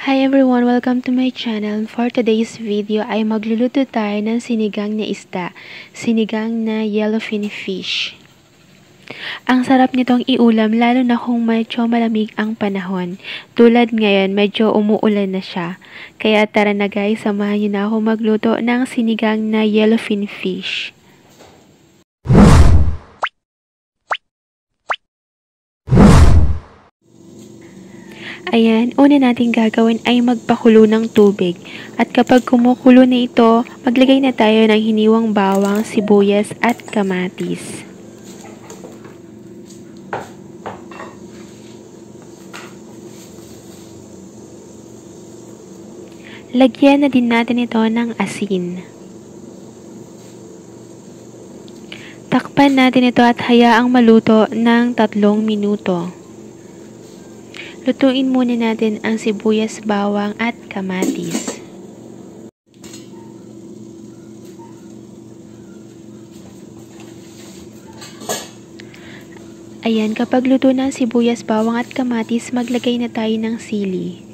Hi everyone! Welcome to my channel. For today's video ay magluluto tayo ng sinigang na isda, sinigang na yellowfin fish. Ang sarap nitong iulam lalo na kung medyo malamig ang panahon. Tulad ngayon, medyo umuulan na siya. Kaya tara na guys, samahan niyo na ako magluto ng sinigang na yellowfin fish. Ayan, una natin gagawin ay magpakulo ng tubig. At kapag kumukulo na ito, maglagay na tayo ng hiniwang bawang, sibuyas at kamatis. Lagyan na din natin ito ng asin. Takpan natin ito at hayaang maluto ng 3 minuto. Lutuin muna natin ang sibuyas, bawang at kamatis. Ayan, kapag luto ng sibuyas, bawang at kamatis, maglagay na tayo ng sili.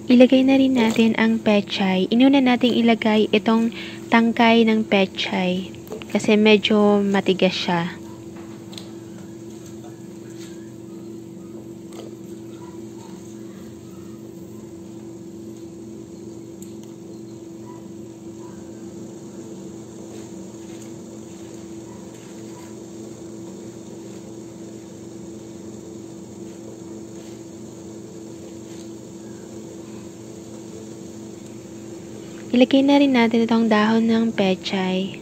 Ilagay na rin natin ang pechay. Inuna nating ilagay itong tangkay ng pechay kasi medyo matigas siya. Ilagay na rin natin itong dahon ng pechay.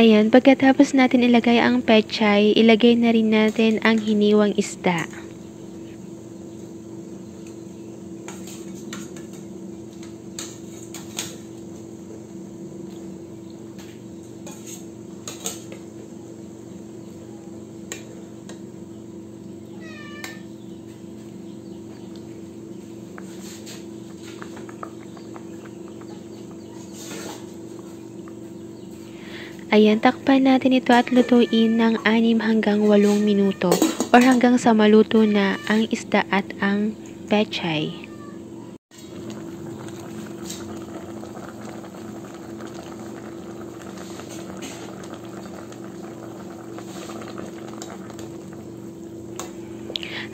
Ayan, pagkatapos natin ilagay ang pechay, ilagay na rin natin ang hiniwang isda. Ayan, takpan natin ito at lutuin ng 6 hanggang 8 minuto or hanggang sa maluto na ang isda at ang pechay.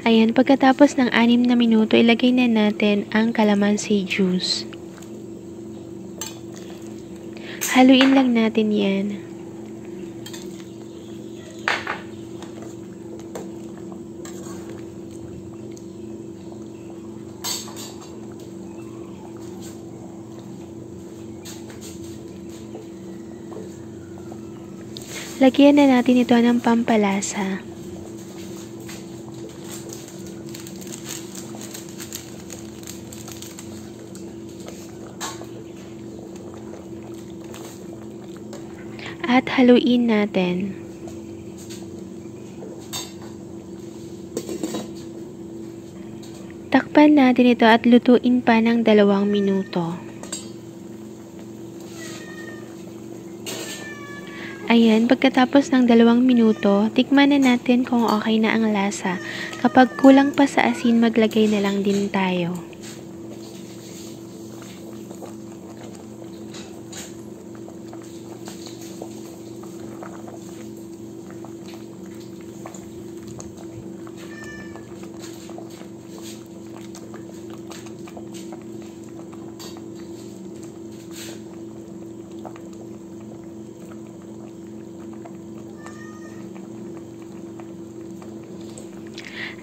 Ayan, pagkatapos ng 6 na minuto, ilagay na natin ang calamansi juice. Haluin lang natin yan. Lagyan na natin ito ng pampalasa. At haluin natin. Takpan natin ito at lutuin pa ng 2 minuto. Ayan, pagkatapos ng 2 minuto, tikman na natin kung okay na ang lasa. Kapag kulang pa sa asin, maglagay na lang din tayo.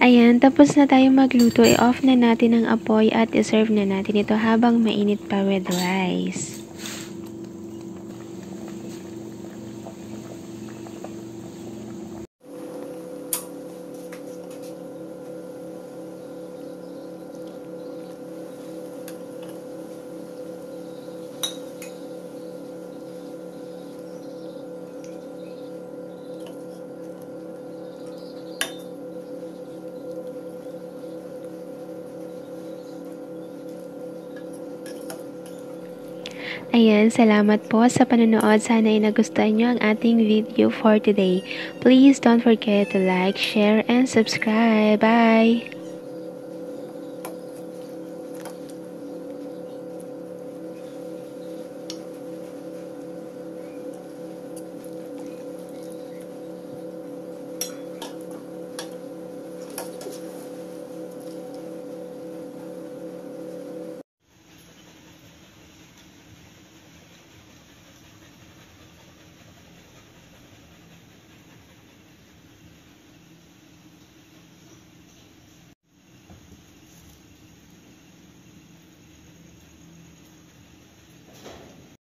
Ayan, tapos na tayo magluto. I-off na natin ang apoy at i-serve na natin ito habang mainit pa with rice. Ayan, salamat po sa panonood. Sana ay nagustuhan nyo ang ating video for today. Please don't forget to like, share, and subscribe. Bye!